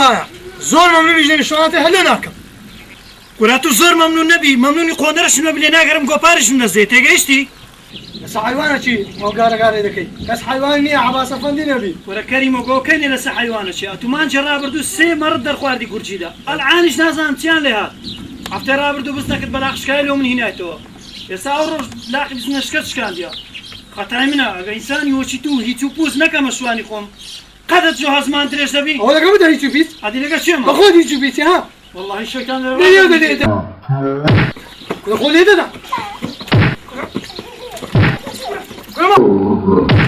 وهايا زور ممنون يجي شوانتي هلا ناكم وراتو زور ممنون نبي ممنوني قوندرش نبي ناقرم قوبارش نزي تيجيشتي بس حيوانه شي مو قاري دكي بس حيواني عباس افندي نبي ولا كريم وقوكني لس حيوانه شي اتمان جرا بردو سي مرد در خواردي قرجيدا العانش نازم تيان لها افترا بردو بس نكت بلاخش كايلو من هنا تو يساور لاقي بس نشكتش كان ديا خطاي منا اگه انسان وشي تو هيتو بوز نكم شواني خوم قدت جو هزمان تريش دبي ولا قبل هيتو بيت هادي لك شي ما خذ هيتو بيت ها والله الشيطان قول لي ده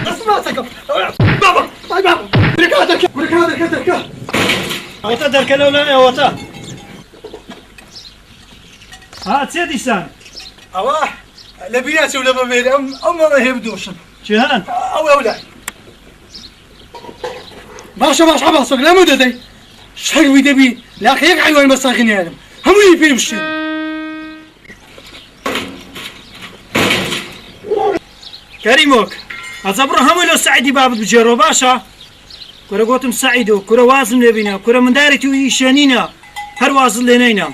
اسمعتك بابا طيب بابا بركاتك اوتا درك لولا اوتا ها تسيدي سان اواه لبيات ولا بميل ما يبدوش جهان او اولاد باش عباس لا مددي شحال ويدبي لا خيك حيوان مساكين هذا هم يفير بالشي كريموك أصبر هم لو سعيدي بابد بجرو باشا كرة قوتم سعيدو كرة وازن لبينا كرة من دارتي ويشانينا هر وازن لنينا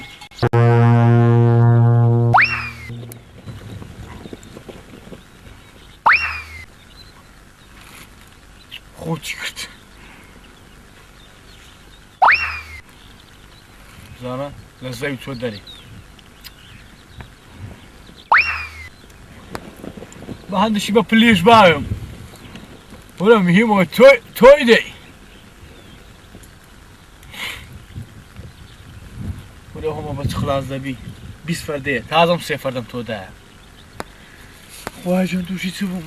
خوتي كرت زارا لازاي تودري ما عندي شي بليش باهم ولا مهم توي دي ولا هم بس خلاص دبي بيس فرديه لازم سي فردم تو ده واجن دوشي تبون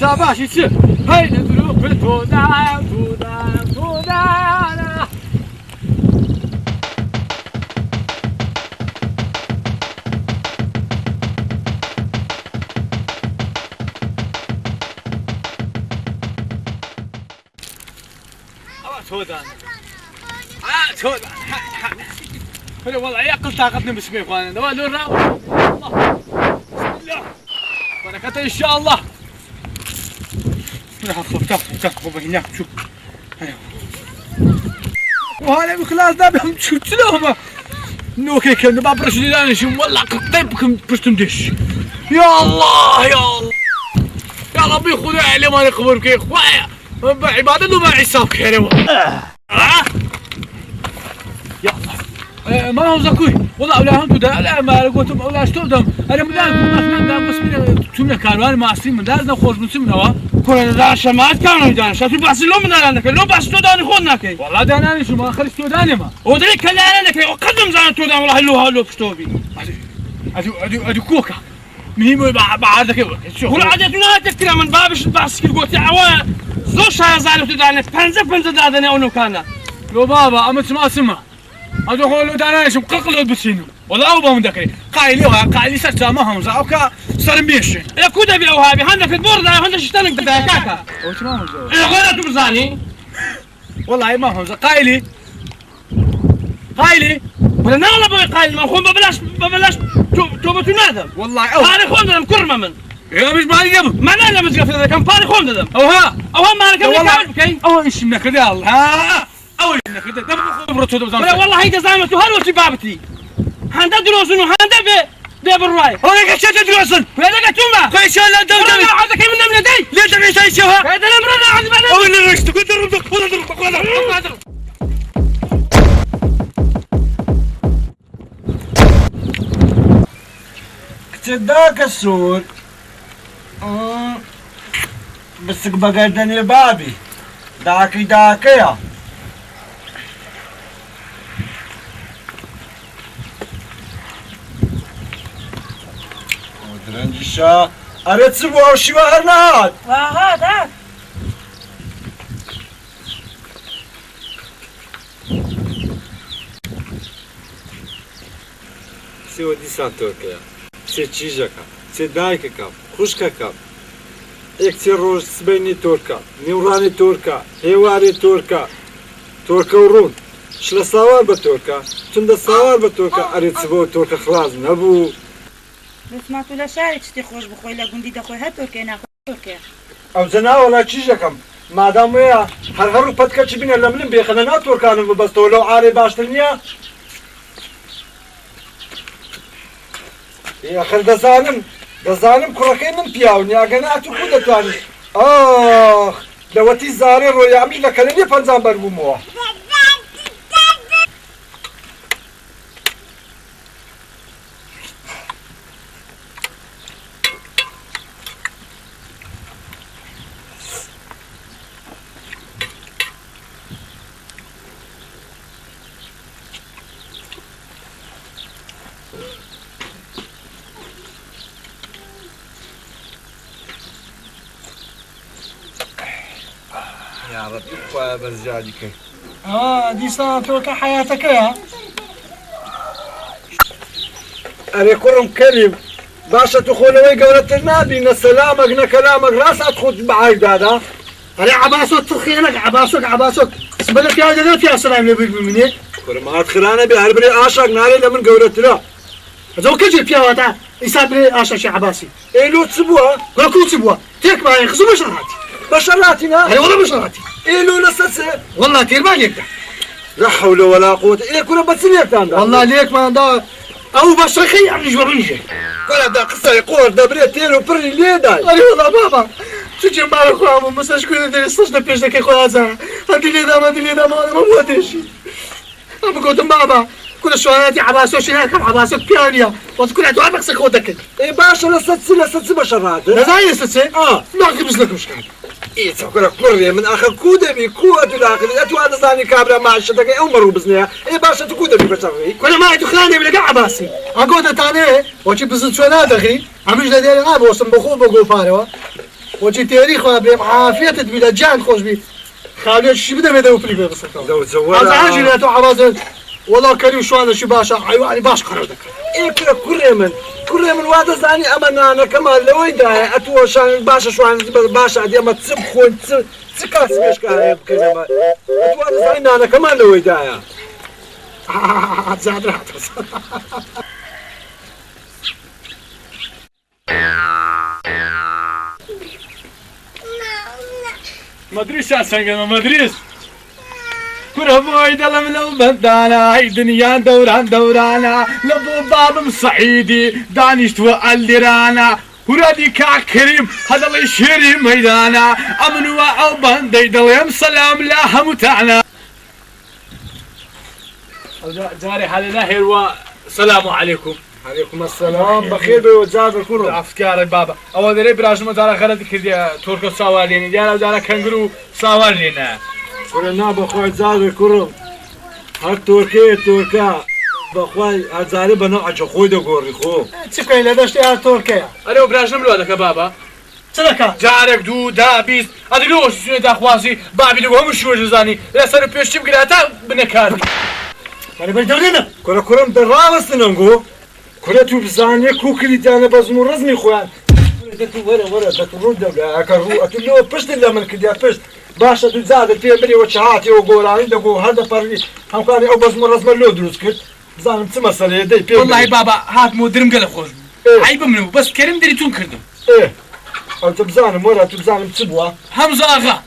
شاباش يصير هاي ندلو في تودا تودا والله يعقل طاقتنا بسم الله اخوانا دوا لورا الله بسم الله بركاته ان شاء الله خف هناك شوف وهذا بخلاص ده بهم شفت لهم نوكي كان بابرش لي شو والله قطيبكم برشتم دش يا الله يا ربي خذوا علي ما نقبر كيف عباده ما حساب خير ما هو زكوي والله أولهم تدا لا ما قلتم أولاش تودم أنا مدار مثلا بس من تومنا كاروان ما أصلي من دار نخرج من سمنوا كل دار شمات كانوا يدان شو بحث لهم من أنا لو بحث توداني خوننا كي والله داناني شو ما خلص توداني ما ودري كلا أنا كي وقدم زان تودان والله هلو كشتوبي أدو كوكا مهم بعدك شو ولا عادتنا تكتير من بابش بحث كل قوتي عوان زوج هاي زالوا توداني بنزة دادني أو نكانا لو بابا أما تسمع سمع هذا هو لو داناش مقلقل بسينو ولا أو بمدكري قايلي سرتا ما هم زعوكا صار ميشن يا كودا بي أو هابي هنا في البورد هنا شتنك بدا كاكا وش ما هم زعو إيه غير تبزاني والله ما هم زع قايلي ولا نغلا بوي قايلي ما خون ببلاش توبة نادم والله أو هاري خون دم كرمة من يا مش مالي يبو ما أنا مش قفل كم فاري خون دم أو ها ما أنا كم كم كي أو إيش منك يا الله ها أو إيش منك ده لا والله هيدا زعمته هلو شبابتي هندا دروسن وهندا بالرأي هو لك شو تدرسن ولا لك توما كويس لا دم هذا كيف من دي ليه تبي تسويها هذا الأمر أنا عندي أنا أو اللي رشت كنت ضربك ولا كتداك السور مسك بقردني بابي داكي داكيا ودرنجشا أرتسبو أو شوهرنات هذا سي ودي سانتوركيا سي تشيجاكا سي دايكاكا خوشكاكا اكتي روج سبيني توركا نيوراني توركا هيواري توركا توركا ورون شلا سوار بتوركا تند سوار بتوركا أرتسبو توركا خلاص نبو بس ولا شعري تشتي خوش بخوي لا قندي دخوي ها تركيا ناخذ تركيا او زنا ولا تشيجاكم مادام ويا هرهرو بتكا تشبينا لملم بيخنا توركا بس لو عاري باشترنيا يا أخي دزانم كركين من بياوني أجنا أتوقع دتاني لو تيزاري روي عميل لكلني فنزان بربوموا يا ربي خويا برجالك دي سنة تركا حياتك يا أنا كرم كريم باشا تخولوي قولة النبي نسلامك نكلامك راس أدخل بعيد هذا أنا عباسك تخينك عباسك سبلك يا جدات يا سلام نبي مني كرم أدخل أنا بهربني عاشق ناري لمن قولة لا زو كجي فيها وتا يسابني عاشق شي عباسي إيه لو تسبوها ولا كل تسبوها تيك معي خذوا بشراتي بشراتنا أي والله بشراتي إيه لو نسلسل والله تير ما يقدر لا حول ولا قوة إلا كنا بتسنيك والله ليك ما عنده أو بشرخي يعني جورنجي كنا دا قصة يقول دبري تيرو بري ليداي أي والله بابا تجي معك وعمو مساج كل ده استشنا بيش دك يخو هذا هدي لي دا ما وديش أنا قلت بابا كل شوياتي عباسوش هناك عباسوك بيانيا وتكون عدو عبك سكودك إيه باشا لساتسي بشرات لا زي لساتسي ما خبز لك مش كان إيه تفكر كوريا من آخر كودة بي كودة الآخر أتو هذا زاني كابرا مع الشتاك إيه أمرو بزنيا إيه باشا تكودة بي بشري كل ما يدخلني بلقى عباسي أقول تاني وجي بزن شويات أخي عمش لديري غاب وصم بخور بقول فاروا وجي تاريخ وابي عافية تدبيل جان خوش بي خالي شي بدا بيدو فليبي بس زورا هذا عاجل يا تو عباسي والله كريم شو هذا شي باشا أيوة باش قرر ذكر إيه كلا كوريا من وهذا زاني أما أنا كمان لو يداي أتو شان باشا شو عن باشا عادي أما تسبخون تسكاس مش كهاي بكلمة أتو هذا زاني أنا كمان لو يداي زاد راحت مدريس يا سنجل مدريس كره بويد من لو بدانا هاي دنيا دورانا لبو باب صعيدي دانشت واللي رانا ورادي كريم هذا اللي يشري ميدانا امن وعوبان ديدليم سلام لا همتعنا جاري حالنا هيروا السلام عليكم عليكم السلام بخير بوجاد الكل افكار بابا اول دري براجم دار غلط كردي تركو سواليني دار دار كانجرو سوالينا كلنا بخوي زاد الكل هر تركيا بخوي هزاري بنا اجخوي دغوري خو تسكاي لا داشتي على تركيا انا براجم لو هذاك بابا تلك جارك دو دابيس ادلوش شنو داخواسي بابي دو هم شو جزاني لا سر بيش بقراتا بنكار انا بدورنا كرم دراوس ننغو كره تو بزاني كوكلي دانا بزمو رزمي خوان دتو ورا دتو دبا اكرو اتلو بشت لمن كديا بشت باشا تو زاد في بري وشهاتي وقولاني دغو هذا بري هم كان او بزمو رزم لو دروس كت زانم تمسل يدي والله بابا هات مودرم قال خوش عيب منو بس كريم دريتون كردم ايه انت بزانم ورا تبزانم تسبوا حمزه اغا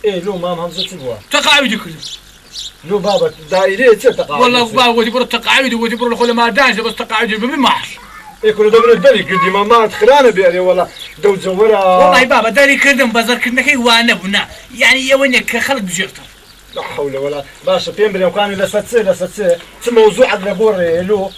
ايه لو مام همزه تسبوا تقاعد كردم لو بابا دايره تقاعد والله بابا وتبر التقاعد وتبر الخول ما دانش بس تقاعد بمحش يكون دبر الدري كدي ما تخرانه بيري والله دو زورا والله بابا داري كردم بازار كردنا كي وانا بنا يعني يا وينك خلق بجيرته لا حول ولا باشا بيمبري وكان لساتسي موضوع على بور له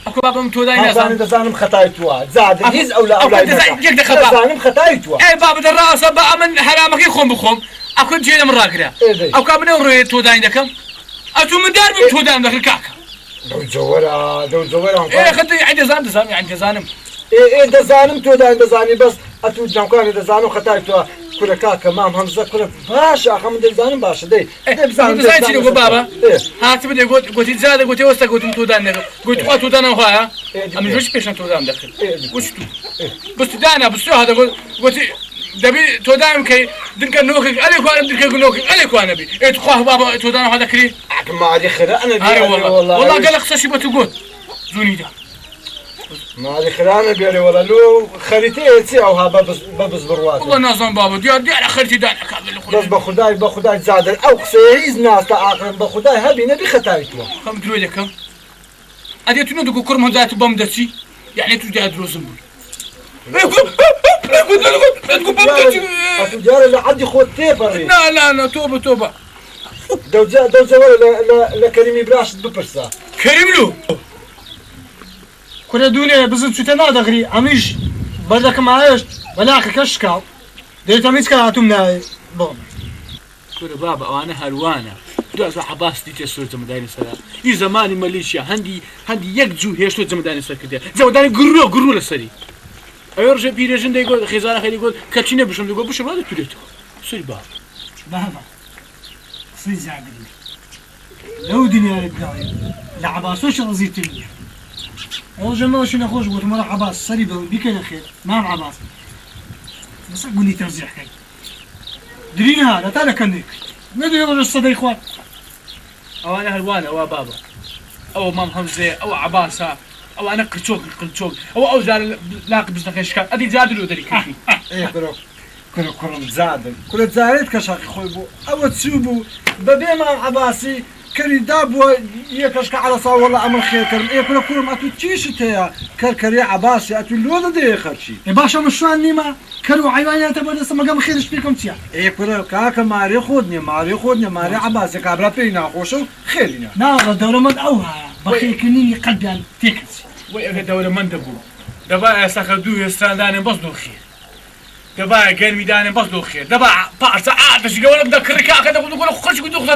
ئەکو بابم تۆ دای نازانم نازانم دەزانم خەتای تووە زاد هیچ ئەو لە ئەو ئەولای دەزان- یەک دەخە با. دەزانم خەتای تووە ئەی بابە دەڕاستە بە ئەمن هەرامەکەی خۆم بخۆم ئەکو جێ لەم ڕاکرا ئێدەی. ئەو کا منە ڕۆیە تۆ دای دەکەم ئەتو من دار بم تۆ دایم دەکرد کاکە دەوجەوەرە ئێ خەتە یعنی دەزانم یعنی دەزانم دەزانم تۆ دای دەزانی بەس ئەتو جامکانی دەزانم خەتای تووە کورە کاکە مام هەمزە کورە باش ئاخە من دەزانم باشە دەی دەزانی چی دەگۆ بابە هاتم دێ گوتی زادە گوتی وەستا گوتم تۆ دان دەکەم گوتی خوا تۆ دانم خوایە ئەمن ژۆش پێشان تۆ دام دەکرد گوشت بستی دانا بستۆ هاتە گوتی دەبی تۆ دایم کەی دنکە نۆکێک ئەلێ کوانم دنکە نۆکێک ئەلێ کوانەبی ئێ تو خوا بابە تۆ دانم ها دەکری ماری خرە ئەنە ئارە وەڵا گەلە قسەشی بە تو گوت زوونیدا ماری خرانە بێرێ وەڵە لۆ خەریتەیە چی ئەوها بەبز بڕوات وڵا نازان بابە دیارە خەرتی دانە کابل بەس بە خودای زادر ئەو قسەیە هیچ ناستە ئاخرم بە خودای هەبی نەبی خەتای تووە خەم درۆی دەکەم ئەدێ تو نەدەگو کوڕم هەندات بەم دەچی یعنی تو دیار درۆزم بووی ئەتو دیارە لە عەدی خۆت تێپەڕی لا تۆبە تۆبە دەوجەوەرە لە کەریمی براشت بپرسە کەریملو کورە دوونێ بزن چوتە نادەغری ئەمیش بەردەکەم ئاێشت بەلاقەکە شکاو دێتە هیچ کە هاتووم ناوێ بۆم کورە بابە ئەوانە هەروانە دوازە حەباستی تێ سۆر جەمەدانی سەرا ئی زەمانی مەلیشیا هەندی یەک جوو هێشتۆ جەمەدانی سەر کردێ جەمەدانی گڕۆ لەسەری ئەوێ ڕژە پیرێژن دەیگۆت خێزانە خەری گۆت کەچی نەبشم دەگۆ بشە ڕادە توێتەوە سەری با بابا قسەی زاگری لەو دنیاە بداڵێ لە عەباسۆش ڕزیتر نییە ئەو ژەمەوەشی نەخۆش گوتم وەڵا عەباس سەری بەون بیکەنە خێر مام عەباس لەسەر گوندی تەرزیحەکەی درینە لە تا لە کەندێک نەدوێ ڕۆژە سەدەی خوارد ئەوانە هەروانە ئەوە بابە ئەوە مام هەمزێ ئەوە عەباسە ئەوانە قرچۆک ئەو زار لاق بزنەکەی شکات ئەدی جادلۆ دەری کردی کورە کوڕم زادن کورە جارێت کە شاقی خۆی بوو ئەوە چوو بوو بەبێ مام عەباسی کەری دابووە یەکەشکە عەلەسا وەڵا ئەمە خێرکردم ئێ کورە کوڕم ئەتو چیشت هەیە کەرکەری عەباسی ئەتو لۆ دەدەیە خەرچی ێ باشە من شوان نیمە کەر و عیوانیاتە بەدەستە مەگەم خێرش پێکەم چییە ئێ کورە کاکە مارێ خۆت نییە مارێ عەباسی کابرا پێی ناخۆشە و خێرینە ناڕە دەورەمەند ئەو هەیە بەخێرکردنی قەلبیان تێکەچی وی ئەگە دەورەمەند دەبوو دەبا ئێستاکە دوو هێستراندانێن بەس دۆ خێر دەبا گەرمیدانێن بەس دۆ خێر دەبا پارچە ئاتەشی گەوەرم دەکڕی کاکە دەگوت گۆڵە خۆشی دوخدا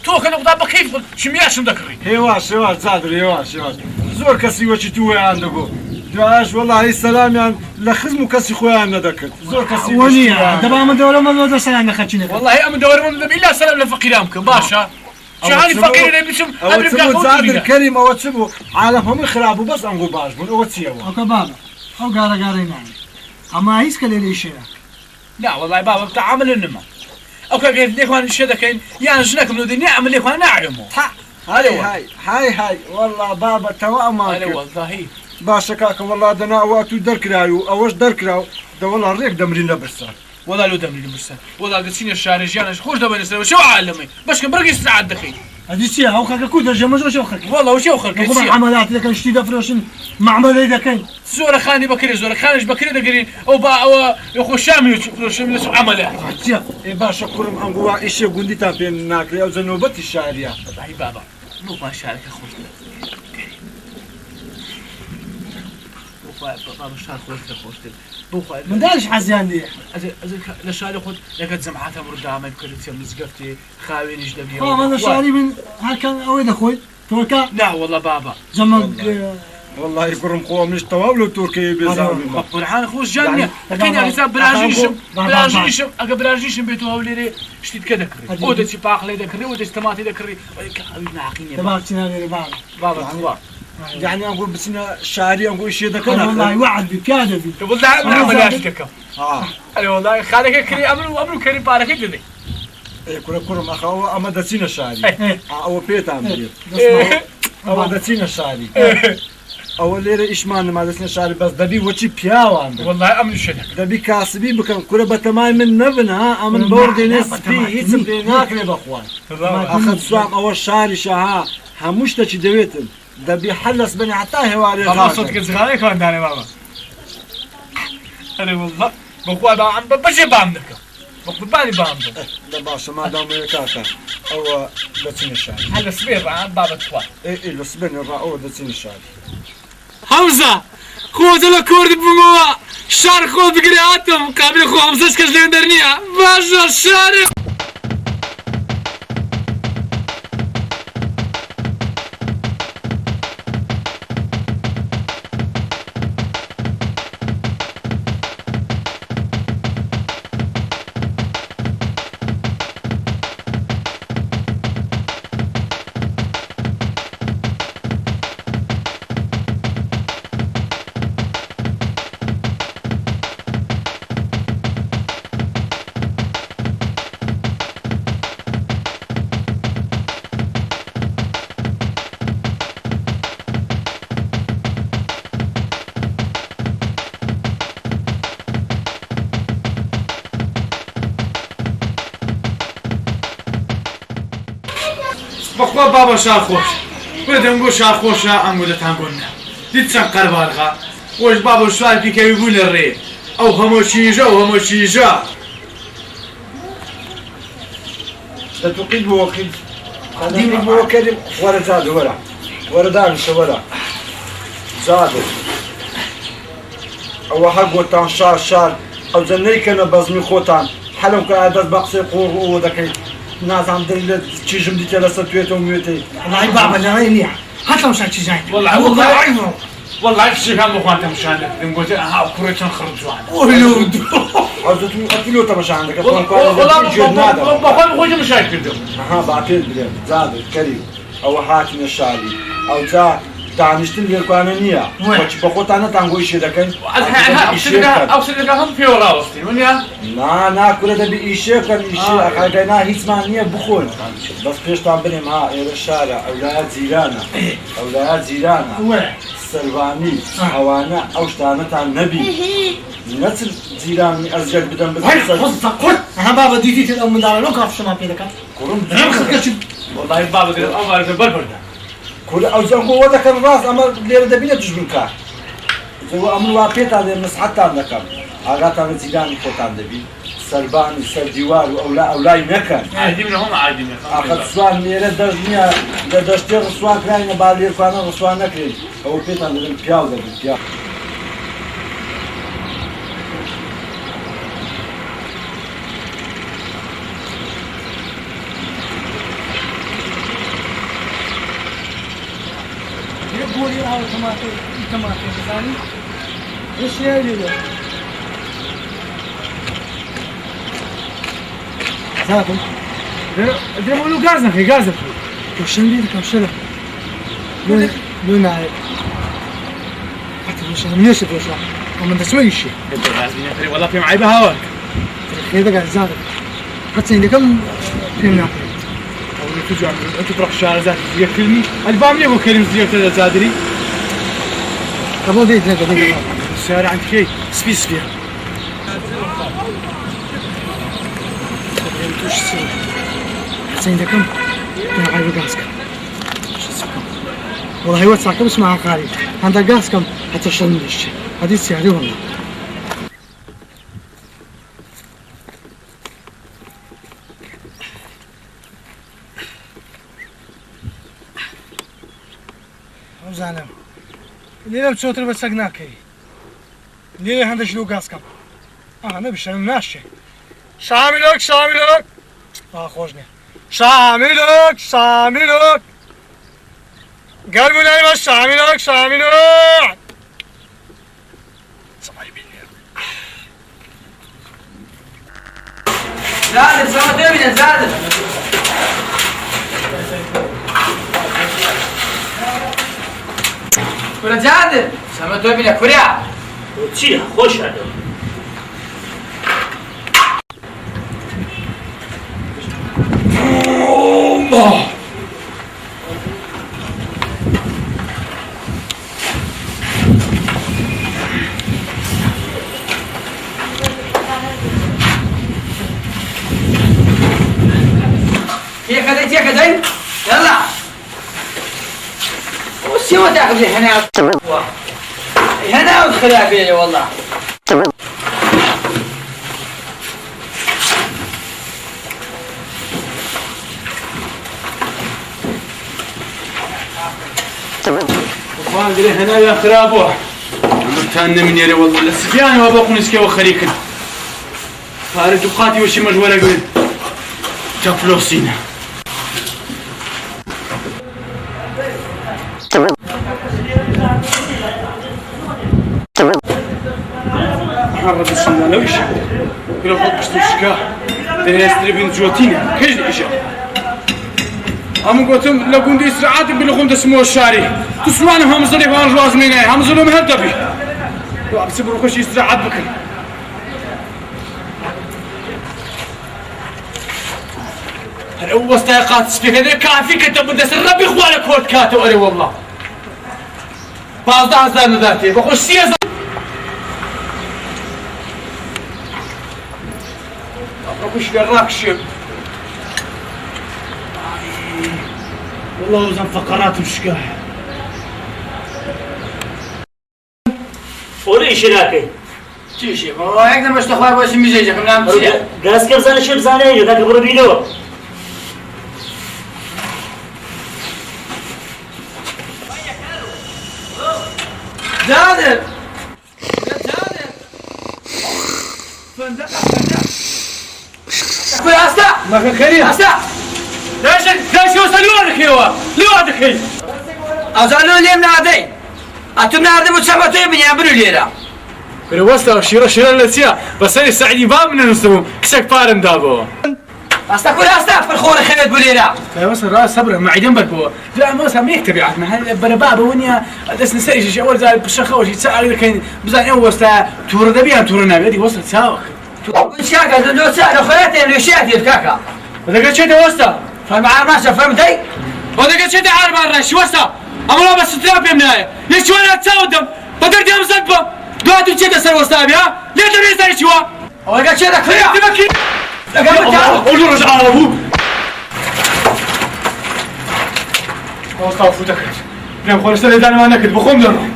تۆکە دەگوتا بەکەیف شمیاشم دەکڕی هێواش زادر هێواش زۆر کەسی وەچی تووەیان دەبوو دوایش وەڵاهی سەلامیان لە خزم و کەسی خۆیان نەدەکرد زۆر کەسی وەنیە دەبا من دەورەمەند دەسەلام نەخەچینەکە والله ئەم دەورەمەند دەبی لا سەلام لە فەقیرام بکەم باشە شهانی فەقیر دەی بچم زادر کەریم ئەوە چ بوو عالەم هەمووی خراب بوو بەس ئەنگۆ باش بوون ئەوە چیەوە ئەوکە بابە ئەو گارەگارەی نانی ئەما هیچ کە لێ شێرە لا والله بابا بتعامل نما او كان ليخوان الشده كاين يعني جنكم لو دنيا عمل ليخوان نعلمو هاي والله بابا توا ما هلا والله باشا كاكا والله دنا واتو دركرايو اوش دركراو ده والله ريك دمرين لبرسا والله لو دمرين لبرسا والله قلتيني الشارجيان خوش دابا نسوي شو عالمي باش كان برقي ساعات دخيل هذه سيا هو خاك كود جمج وش اخر والله وش اخر كل عمليات لك اشتي دفرشن معمل اذا كان زور خاني بكري زور خانش بكري دقرين او با او يخو شامي فروشن عمليات يا اي باشا كرم انغوا ايش غندي تابين ناكري او زنوبتي الشاريه هاي بابا مو ما شارك خوش بابا شار خوش من دارش حزيان دي لشاري خود لقد زمعتها مردا ما يمكن تسمى مزقفتي خاوينيش دبي انا شاري من هكا اوين اخوي تركا لا والله بابا زمان والله يكرم خوه مش طوابلو تركيا بيزاوي برهان خوش جاني لكن يا حساب براجيشم بيتو هوليري شتيت كدكري ودا تي باقلي دكري ودا تماتي دكري كاوينا عقيني تبع تنادي بابا يعني نقول بسنا شعري نقول شيء ذاك والله وعد بكاده والله نعمل اشتكى اي والله خالك كريم امرو كريم بارك كده اي كرم اخو اما دسينا شعري او بيت عمليه او دسينا شعري او ليره ايشمان ما دسنا شعري بس دبي وشي بياوان والله امن شدك دبي كاسبي بكم كره بتمام من نبنا امن بوردي ناس في يتم ناكل باخوان اخذ سوام اول شعري شها هموش تشي دويتن دبي حلس بني عطاه هواري خلاص صدق صغاري كان داني بابا انا والله بقوا دا عم بجي بعملك بقوا بالي بعملك لا باشا ما دام كاكا او دتين الشارع هلا صبير عن بابا توا اي الصبن الراو دتين الشارع حمزة خود الكورد بموا شار خود بقرياتهم قابل خو حمزة كجلين درنيا باشا الشارع بخوا بابا شاخوش بدهم قول شاخوش أنقول تانقولنا ديتسان قربانها وش بابا سؤال فيك يقول الري أو هموشيجا أو هموشيجا تتوقيت بوكيد قديم بوكيد ورا زاد ورا دانش ورا زاد أو حق وطن شار أو زنيك أنا بزمي خوتان حلم كعادات بقصي قور وذاك ناس عم دليل تيجم دي ثلاثة تويتهم ميتي والله بابا لا عيني حتى مش هتشي جاي والله الشيء كان مخوانته مش عندك نقول ها كوريتون خرجوا عنه ولود قلت له مش عندك والله بخوان خوجة مش هيكردوا ها بعتقد بلاد زاد كريم أو حاكم الشعبي أو تا تعنيشتن بالقانونية وش بخوت أنا تانقول شيء لكن أو سيدنا هم في وراء وسطي ونيا نا كل ده بإيشة كان إيشة حاجة هيك معنية بخون بس فيش تعبني مع الشارع أولاد زيرانا سلواني أوانا أو شتانة عن نبي نسل زيراني أزجل بدم بس قل ها بابا ديتي الأم دار لو كاف شما بيدك والله بابا قال أمر بالبرد كل أوزان هو ده كان راس أمر ليه ده بينا تجبن كار هو أمر واقعيت هذا المسحات عندك عادات عن زيراني فوت عند بي سلباني سلديوار أولا ينكن عادي منهم عادي منهم أخذ سوان ميرة درجنيا دشتر سوان كراينا بالير فانا سوان نكري هو بيت عند البياو ده البياو يقولي هاو طماطم ثاني ايش يلي له زادم ده مولو غازن في غازن وشن بيدك وشن لون عيب حتى وشن من يشوف وشن ومن تسوي شيء والله في معي بهاوك كذا قاعد زادم حتى عندك كم فينا أو تجوا أنت تروح الشارع ذات يكلمني البام ليه وكلم زيارة زادري قبل دقيقة الشارع عندك شيء سبيس فيها توش سوي حتى عندك كم أنا عايز قاسك والله هي وسعك بس مع خالي عندك قاسكم حتى شلون الشيء هذه السعر والله زانم ليه بتشوتر بسقناكي ليه هندش لو قاسكم أنا بشرم ناشي شاملك خوشني شاملك قلبي نايم شاملك زادر سلامة تبين زادر كورا زادر سلامة تبين كوريا چی خوش هذا الله هي كذا يلا وش هو تاخذ هنا ودخلها فيني والله واقري هنا يا خرابوه عمرتان من يري والله السفيان وابو قنسكي وخريكن خارج وقاتي وشي مجوله قول تفلوسينا حرد السنة لو إيش كلا فوق بستوشكا تنستري بين جوتينا كيش إيش أم قلتم لكون دي إسرعات بلغون تسمو الشاري تسمعنا هم ظلي فان جواز مني هم ظلم هدبي وأكسب روكش إسرعات بكن هو استيقاظ سبيك هذا كافي كتب بدس الربي خوالك كود كاتو أري والله 15,000 نداتي بخش سياسة أبوش قراك شيب والله وزن فقرات وشكاه ولی شراکه چیشی؟ بابا یک نمشت خواه باشی میشه کم نام چیه؟ گاز کرزانه شب زانه ایه تا که برو بیلو جادر جادر فندق اخوي استا ما كان كريم استا ليش وصلوا لك يوا لوحدك هي ازالو ليم نادي اتم نادي متشبتو بني برو ليرا كري وصلوا شيرا لسيا بس انا سعيد باب من نسمو كسك بارن دابو استا كل استا في الخور خلت بوليرا لا وصل راس صبر ما عيدن بركو لا ما سامي تبعت ما هل برباب ونيا دس نسيج شي اول زال بشخه شي تسال كاين بزاف وصل تورد بيها تورنا بيدي وصل ساوخ وش كاكا لو سال اخواتي اللي شاتي الكاكا هذا قد شيء وصل فهم عارف فهمتي هذا قد شيء عارف الرش وصل اما بس تراب يمناي ليش وانا تصودم بدرت يا مصدبه دواتو كذا سر وصل بها ليه تبي زي شو هو قال شي لك فيا تبكي قول له رجع على ابوه استغفر لك نعم خلص انا ما نكد بخوم له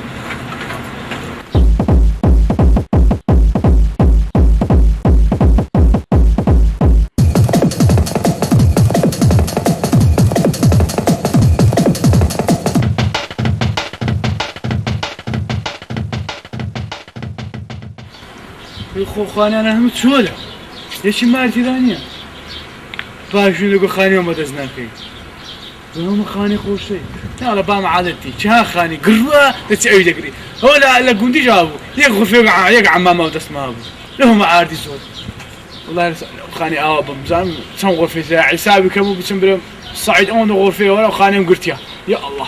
خانه انا هم تشوله ليش ما عرفتي ثانيه باش نقول خاني وما دزناكي هم خاني خوشي لا بام عادتي شها خاني قروا تسعي دقري هو لا قندي جابوا يقغ في يقع ما ودسمابو لهم عادي زود والله خاني بمزان سن غرفه ساعي حسابي كمو بسمبرم صعيد اون غرفه ولا خاني قرتيا يا الله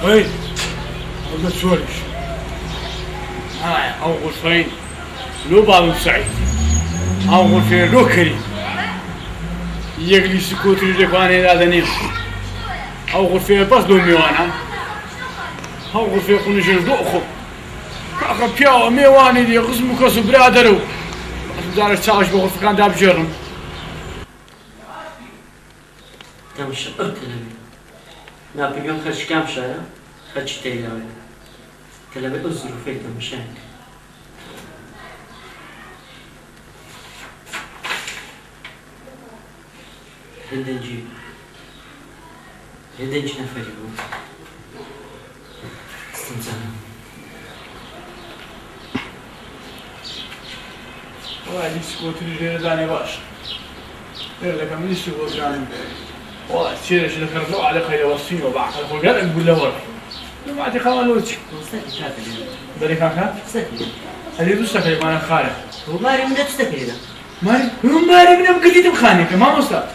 غرفين ما تسولش او غرفين لو باب سعيد او غرفين لو كريم يجلي سكوت الجباني هذا نيم او غرفين بس دو ميوانا او غرفين قنجر دوخو كاكا بياو ميواني دي قسمو كسو برادرو زار تشاش بغرفة كان داب جرم تمشي قلت لا بيجون خرج كام شاي خرج تيلاوي كلام أزر فيك مشان هندنجي نفري بو استنزانا وادي سكوت الجيران باش لك من يشتغل يعني والله تشيل اللي كرزوا على خير وصين وبعد خلقوا قال نقول له ورا ما عندي خوان وجه بري كاكا هذه دوستك يا مان خالد هو ماري من تستكري ده ماري هو ماري من بقيت مخانك ما مصاب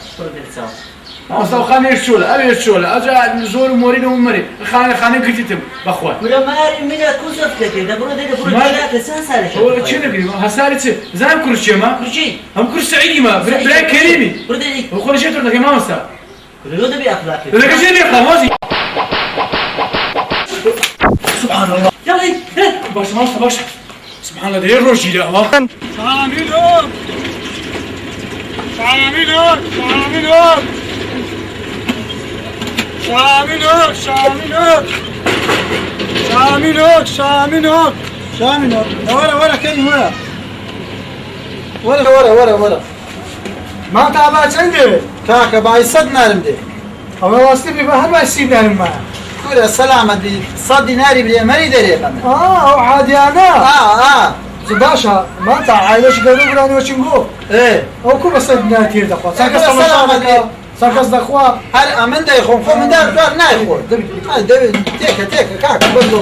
ما مصاب خاني الشولة أبي الشولة أجا زور مورين ومري خاني قلتيتم بأخوان ولا ماري من كل صفت كده برو ده برو ده كسان سالش هو شنو كده هسالت زين كرشي ما كرشي هم كرش سعيدي ما بلا كريمي برو ده هو كل شيء تقول لك ما مصاب برو ده بأخلاق لك شيء بيخلص سبحان الله يلا باش ما باش سبحان الله ده الرجل يا الله شاملون شاملون شاملون شاملون شاملون شاملون شاملون شاملون ورا كريم ورا ما تعبت عندي كاكا باي صد نارم دي أما واسطي بيبقى باي سيب نارم معه كل سلامة دي صدي ناري بلي مري دري عادي أنا باشا ما انت عايش قالوا براني وشنقو ايه او كو بس ناتير دخوا ساكس سلامة ساكس دخوا هل امن دا يخون خو من دار دار نايخون تيكا كاكا بدو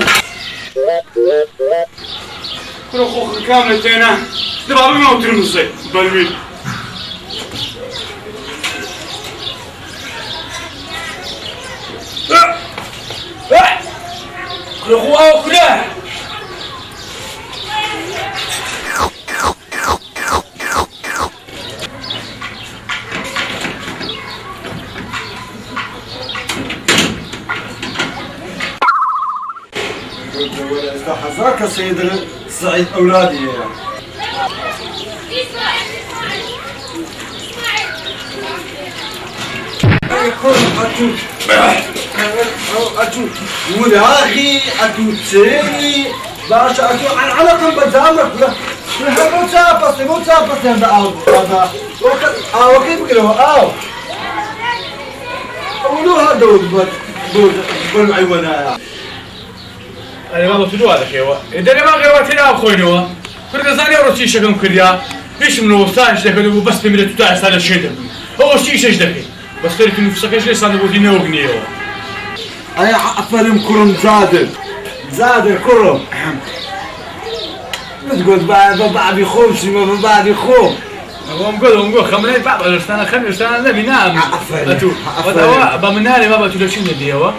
كل خوخ كامل تينا دابا ما وترمزي بالويل كل خو كله حزاك سيد سعيد أولادي أتو ولاغي أتو تاني باش أتو على قلب بزامك لا مو تابس هذا وكيف بقولوا ولو هذا بالعيونا أنا ما بتدو هذا كيوا إذا ما غيرت هنا أخوينوا كل زاني أروح شيء كريا إيش من وصاش ده كله بس تمرة تطلع سال الشيء ده هو شيء ده بس ترى كنو فسكش ليش أنا بودينه وغنيه أنا أفلم كرم زاد كرم ما تقول بعد يخوم ما بعد يخوم نقول خمسة بعض خمسة لا بنام أتو وتوا بمناري ما بتلوشين ديوا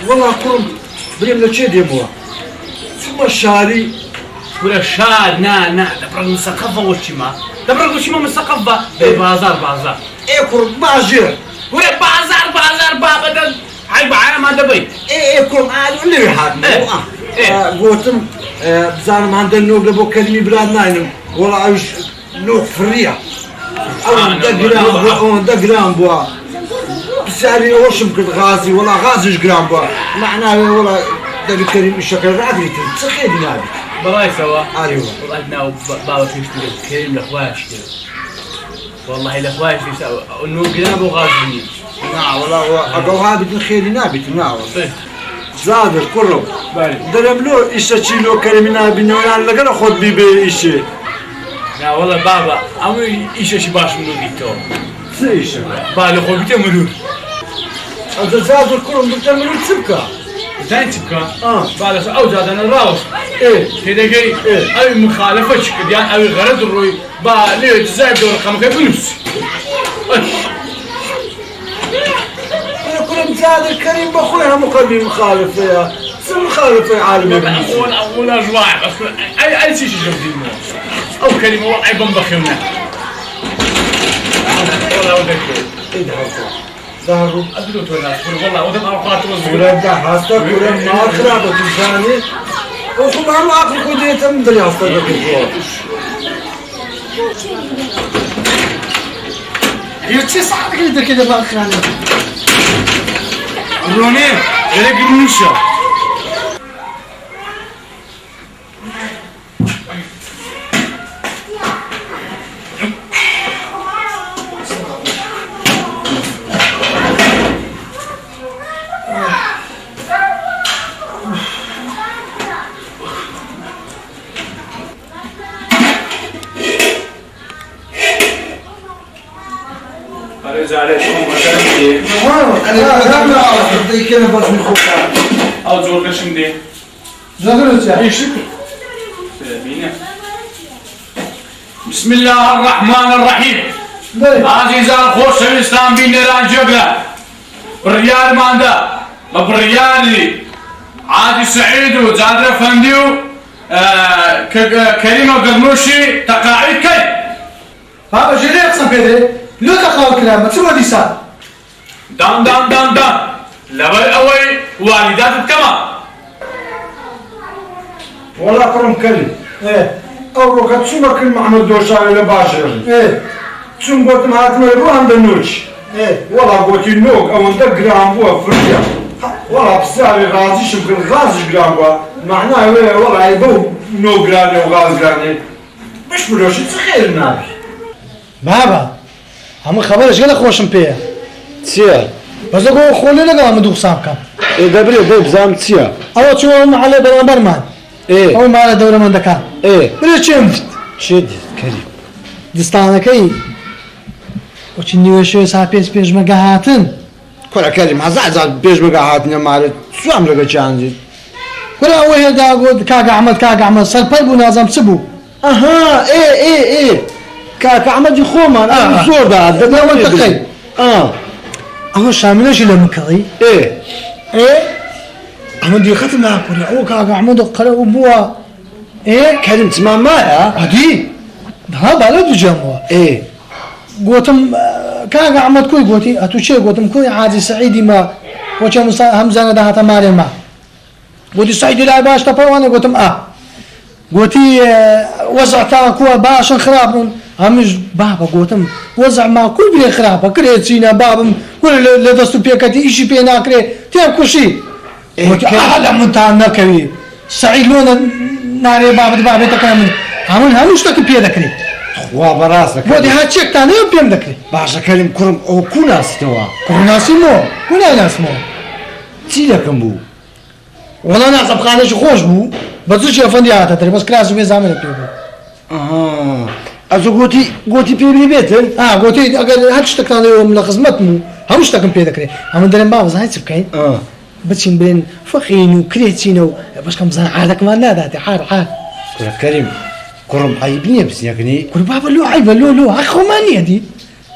والله كرم بريم لشيء ديموا ثم الشاري ولا شار نا دبر المثقفة وشيما دبر وشيما مثقفة بازار إيه كرم باجر ولا بازار بابدا هاي بعيا ما دبي إيه كرم قالوا اللي هاد قلتم بزار ما عندنا نوق لبو كلمي بلاد ناينم والله عايش نوق فرية أو ده جرام بوا بسالي وشم كنت غازي والله غازي جرام بوا معناه والله ده الكريم الشكل راقي تسخي دينابي براي سوا ايوه والله احنا بابا تشتري كريم الاخواش والله الاخواش انه جرام وغازي نعم والله أبو هابط الخير نابت نعم زاد الكرم درملو إيش تشيلو كريمنا بنونا لقنا خد بي إيش لا والله بابا أمي إيش باش منو ديتو إيش بالو خو بيته مرور هذا زاد الكرم بتعملوا تسبكة زين تبكى بعد أو زاد أنا راوس كده جاي أي مخالفة شكل يعني أي غرض الروي بالي تزايد رقم كيف نفس كرم زاد الكريم بأخويا مقلبي مخالفة يا مخالفة عالمي ولا جواع أي شيء جديد أو كلمة والله عيبا بخيونا والله ودك ظهروا أدلو تونا والله ودك أوقات ولا ده حاسة ولا ما خرابة تجاني وخو ما أخذ كودية من دنيا أصلا يرتي صعب كده بقى خلاني روني إلى جنوشة زارش مدرسي كان بس نخوف او زور قشم دي زغلت يا ايش بسم الله الرحمن الرحيم عزيزان خوش الاسلام بين نيران جبله بالريال ماندا بالريال عادي سعيد وزادر فنديو كريم قرنوشي تقاعد كي هذا جري اقسم كده لو تقاو كلام شو بدي صار دام دام دام دام لبل اوي والداتك كمان والله كرم كلي ايه او وقت شو ما كل محمد دوشان ولا باشر ايه شو قلت معك ما يروح عند النوش ايه والله قلت النوك او انت جرام بوا فريا والله بسالي غازي شمكن غازي جرام بوا معناه والله يبو نو جراني وغاز جراني مش بلوش تخيل النار بابا هم خبرش قال خوشم بيه تسيا بس اقول خولي لقى مدوق سامكم ايه دبري دب زام تسيا او شو على برمان ايه او ما على دوره من دكان ايه بريتشم شد كريم دستانەکەی وەچی نیوەشێ سا پێش پێشمەگە هاتن كل كريم هزعزع بيش بقى هاتنا مالت شو عم لقى شانزي ولا ئەوە هێدا گوت کاک ئەحمەد سەرپەر بوو نازەم چ بوو اها ايه كاك احمد خومان انا زور ده منطقي ئەوە شاملەشی لە مکەڵی ايه ئەمە دیخەتم ناکوری ئەوە کاک ئەحمەد قەرە و بووە كريم تمام معايا هەدی ها بالا دووجەمەوە ايه گوتم کاک ئەحمەد کۆی گوتی ئەتو چێ گوتم کۆی حاجی سەعیدی ما وەچە هەمزانە داهاتە مارێ ما گوتی سەعیدی لای باش تەپەوانە گوتم گوتی وەزع تاکووە باشن خراپن هەمیش بابە گوتم وەزع ما کوی بێ خراپە کرێ چینە بابم لە دەست و پێکەتی ئیشی پێ ناکرێ تێم کوشی گوتی لە منتان نەکەوی سەعید لۆ نارێ بابێتەکە من هەموو شتێکی پێ دەکرێت خوا براسك بۆ دیهات چێکتانەیە پێم دەکرێت باشا كريم كرم او كوناستوا کوڕناسیمەوە کووناناسمەوە تي لكم بو وەڵا ناسەبخانەشی خۆش بوو بە زوو ئەفەندی هاتەتەرێ بەس کراس بێ زامنە پێ بوو ازو قوتي بيبي بيتن گوتی ئەگەر هەر شتێکتانەوەم لە خزمەتم و هەموو شتێکم پێ دەکرێت ئەمە دەرێن بابزانای چ بکەین بچین برێن فەقین و کرێچینە و بەشکەم بزان عادەکەمان ناداتێ حار كريم كرم عيبني بس ياكني کوڕ بابە لۆ عیبە لۆ خۆمان نییە دی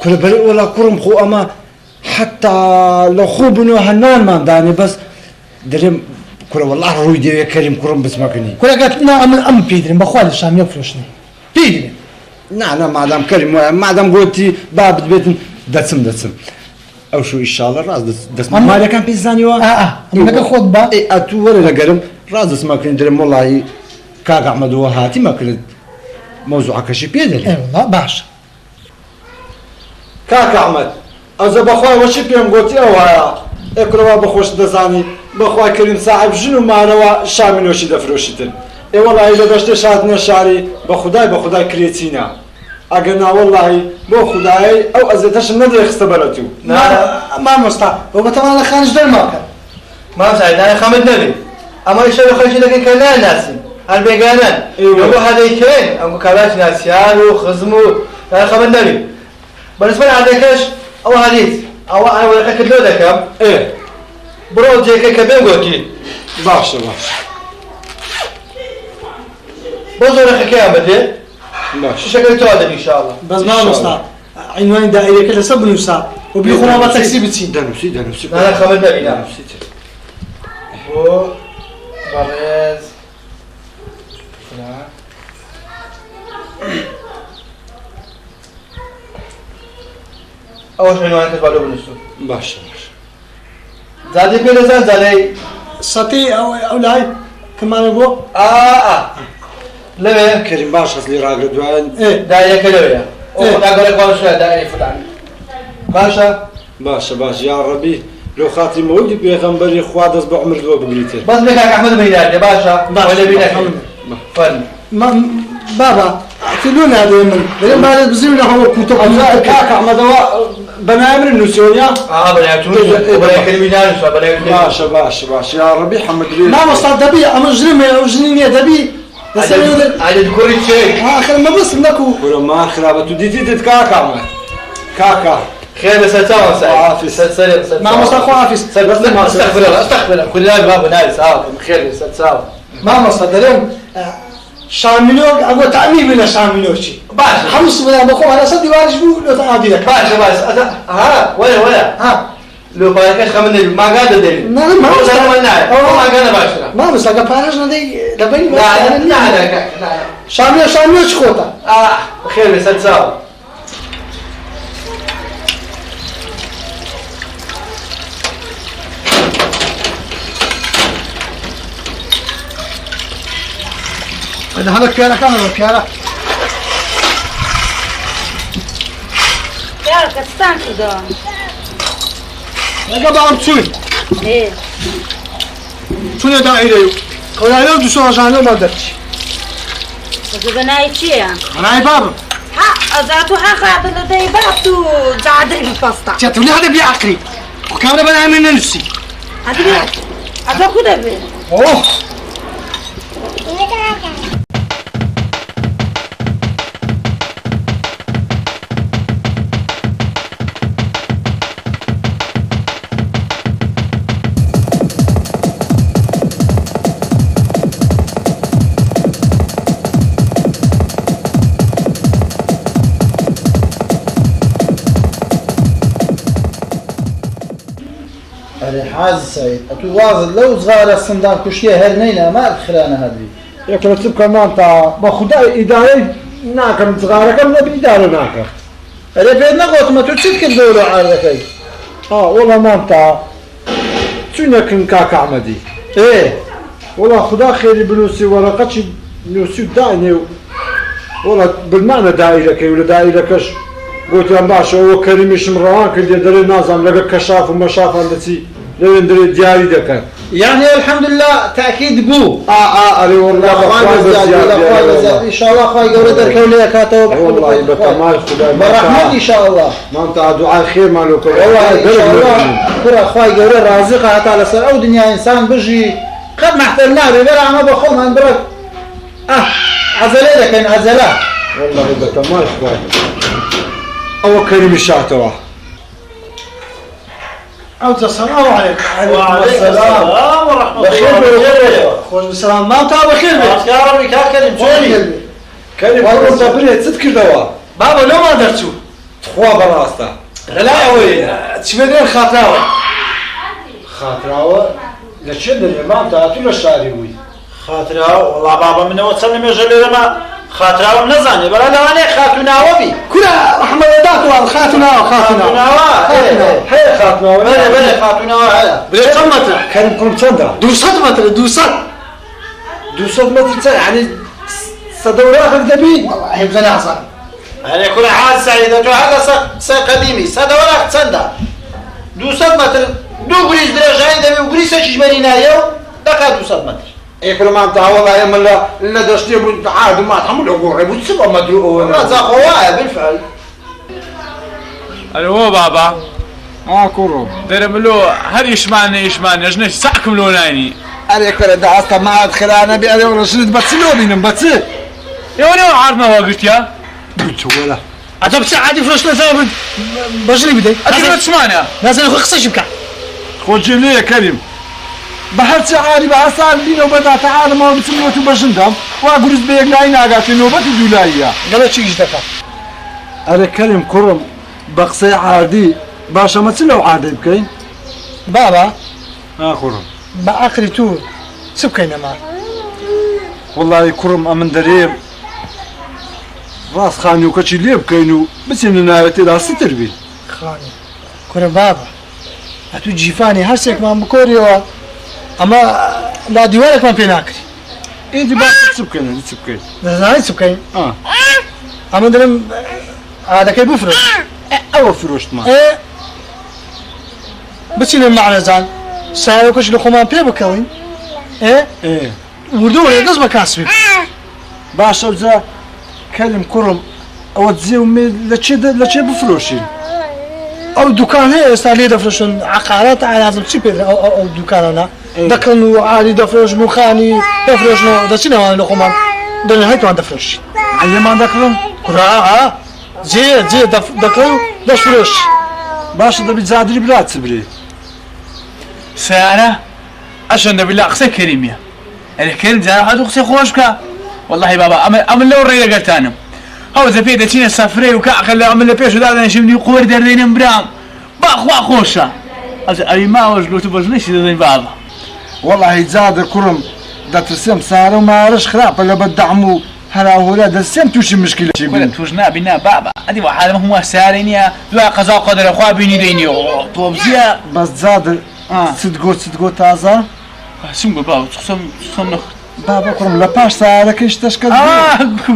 كل بري ولا كرم خو اما حتى لو خو بنو هنان ما داني بس درم كل والله روي دي يا كريم كرم بس ماكني کوڕەکەت ئەم پێدرێن بەخوا لە شامیە فرۆشتنی پێدرێن لا مادام كريم مادام قلتي باب بيتن دسم او شو ان شاء الله راس دس ما كان بيزاني وا ئەمەکە خۆت بە اتو ولا قرم راس دس ماكن درم والله كاك احمد وهاتي ماكن موضوع كشي بيدل والله باش كاك احمد ازا بخوي وشي بيم قلتي او اكروا بخوش دزاني بخوي كريم صاحب جنو معنوا شامل وشي دفروشتن اي والله اذا دشت شادنا شاري بخداي كريتينا اجنا والله بخداي او ازتش ندري اختبرتو ما مستا وبطبعا انا خارج در ماكن ما سعيد انا خمد نبي اما يشتغل خرج لكن كان لا ناسي البيجانان يقول هذا كان او كلاش ناسيان وخزمو انا خمد نبي بالنسبه لهذاكش او حديث او انا ولا اكد له ذاك ايه برو جيك كبين قلتي باش بزور حكايه بدي باش شكل تواضع ان شاء الله بس ما مستا عنوان دائرة كده سب نفسها وبيخونا ما تاكسي بتسي دانوسي انا خمد نبي نعم بو بريز أول شيء عنوان كتب له بالنسبة باش زادي بيلزان زادي ساتي او لاي كمان ابو لا كريم باش اصلي راقد وين ايه داعي كلويا وخد اقول لك والله شويه داعي فلان باشا يا ربي لو خاطري مولدي بيغمبري خوادس بعمر دو بقريتين بس بك احمد ميدان يا باشا ولا بينك فن ما بابا اعتلونا هذا من لين بعد بزينا هو كتب كاك احمد بنامر النسونيا بلا كلمينان باشا يا ربي حمد لي ما مصدبي اما جرمي دبي على الكوري شيء اخر ما بس نكو ولا ما خرابته دي كاكا احمد كاكا خير ستاوى سعيد عافيس. سلام ما مصطفى عافيس. بس استغفر الله استغفر الله كل لا باب نايس خير ستاوى ما مصدرهم شاملوك أبو تعميم ولا شاملوشي باشا حمص ولا بخو أنا صدق وارش بو لو تعادي لك باشا ها ولا ها لو بايكش خمني ما قاعد ادري لا ما ما قاعد باشا ما بس أنا بارجنا دي لبني لا شاملوش خوتا خير ستاوى هذا كيالا كامل كيالا يا كستان كده لقى بعم تسوي ايه تسوي دائرة ولا لو دسوا عشان ما درتش بس بناي شيء أنا أي بابا ها ذاتو حق هذا اللي بابتو زادري بالباستا تقولي هذا بيعقري وكامل بنا من نفسي هذا كده بي أوه حاز سعيد أتواصل لو صغار الصندان كشية هرنينا ما الخلانة هذه ياكل تبقى ما انت بخداي اداري ناكم صغاركم نبي اداره ناكم أنا بيدنا قلت ما تشتك الدولة عارضك والله ما انت شنو كن كاك عمدي إيه والله خدا خير بنوسي ورقتش نوسي دايني والله بالمعنى دائرة كي ولا دائرة كش قلت يا باشا هو كريمش مروان كي يدري نازم لقى كشاف ومشاف التي لين دري دياري دكان يعني الحمد لله تأكيد بو أري والله أخوان إن شاء الله أخوان قولي درك ولي كاتب والله بكمال خدا برحمة إن شاء الله ما أنت دعاء خير مالك والله إن شاء الله كرة أخوان قولي رازقها حتى على سر أو دنيا إنسان بجي قد محتلنا ببرع ما بخل من برك عزلة لكن عزلة والله بكمال خدا أو كريم الشاتوه أوت السلام عليكم وعليكم السلام ورحمة الله خوش بالسلام ما أنت بخير بك يا ربي كريم شوي كريم والله صبرت ست كردوا بابا لو ما درتو تخوا براستا لا يا وين تشبدين خاطراوة خاطراوه لشد ما أنت أتولى الشاري وي خاطراوة والله بابا من أول سنة يجري لما خاطراوة منزاني بلا لواني خاتوناوة بي كلها رحمة الله خاتوناوة هي خاطراوه بلا خاتوناوة بلا كم متر كريم كم تندر 200 متر 200 متر يعني صدورات الدبي والله حفظنا حصل يعني كل حال سعيدة هذا قديمي سادة ولا تصدق 200 متر دو بريز درجة دبي وبريز شجمني نايو دقا 200 متر يقول ما أنت والله يا من لا دشتي عاد ما تحمل عقوق بتسبب مدرو ما زاقوا بالفعل الو بابا كورو درملو هل يشمعني جنش ساعكم لوناني أنا كل ده أصلا ما أدخل أنا بأنا ولا شنو بتسلو بينهم بتسل يا ولا عارفنا وقلت يا قلت ولا أجاب ساعة فلوس نزابد بجري بدي أكيد تسمعنا لازم أخذ قصة شبكة خذ لي يا كريم بحث عادي بحث بينه وبدا تعال ما بتسمو تبجندم وأقول بيك لا يناقش نوبة دولاية قال شيء جدك أنا كريم كرم بقصي عادي باشا ما تسلو عادي بكين بابا كرم بآخر تو سبكينا معه والله كرم أمن دريم راس خانيو كشي ليه بكينو بس إننا تدا ستر بي خاني كره بابا هتو جيفاني هرسك ما بكوريوا أما لا ديوالك ما بيناكري أنت بس تسبكين تسبكين زين سبكين أما درم هذا كي بفرش أو فروشت ما إيه بس إنه معنا زان سايرو كش لخمان بيه بكوين إيه وردوا يدز بكاسبي باشا وزا كلم كرم أو تزيو لشي بفروشين أو دكان هي استعلي دفرشون عقارات على لازم تشيبر أو دكاننا دكانو عالي دفرش مخاني دفرشنا دشينا وانا لخمان دنا هيك ما دفرش على ما دخلهم كرا زي دكانو دفرش باشە دەبێت زادری برات چ برێ سیانە ئەشەن دەبێت لا قسەی کەریمیە ئەرێ کەریم جارە هاتوو قسەی خۆش بکە واللهی بابا ئەمە لەو ڕێگەگەرتانم هەوزە پێ دەچینە سەفرەی و کاقە لە ئەمە لە پێش و دادەنیشتنی قۆر دەردێنم برام باخوا خۆشە ئەوی ماوەش گوت و بەژنەشی دەدەین بابا وەڵاهی جادە کوڕم دەترسێم سارە و مارەش خراپە لە بەدەعم و هەراهۆرە دەستێم تووشی مشکلێکی ولا توش نابینا بابا ئەدی وحالم هەموو سارەی نییە دوای قەزا و قەدەرە خوا بینی دەینیەوە تۆ بزیە بەس جادە چت گۆ تازە چم گوت بابا قسەم نەخوت بابا کوڕم لە پاش سارەکەی شتەشکە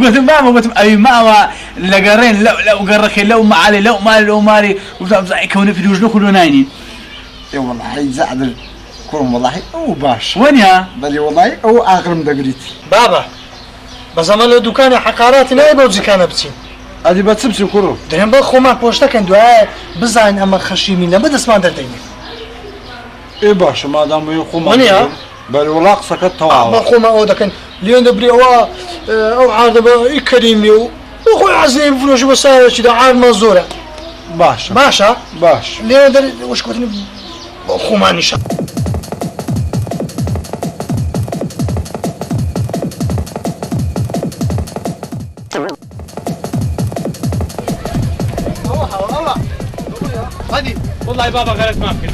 گوتم بابا گوتم ئەوی ماوە لە گەڕێن لەو گەڕەکەی لەو معالێ لەو مالی لەو ماری وتم بزای کەونە پیرۆژ نەخور و ناینین وەڵاهی زادر کوڕم وەڵاهی ئەو باش وەنیا بەڵێ وەڵاهی ئەو ئاغرم دەگریت بابا بەزەمە لە دوکانی حەقاراتی نایە بەو جیکانە بچین ئەدی بە چ بچین کوڕم دەێن بە خۆمان پۆشتەکەن دوایە بزانین ئەمە خەشیمی لە بەدەستمان دەردەینێ ئێ باشە مادام خۆمان وەنیا بەڵێ وەڵا قسەکەت بە تەواوە خۆمان ئەو دەکەن لێن دەبرێەوە ئەو عادە بە ئی کەریمی و خۆی عەزێ بفرۆش بە سارەکیدا عادمە زۆرە باشە باشە باش لێن دەر وشکوتنی بە خۆمان نیشە هادي والله بابا غلط ما فكرت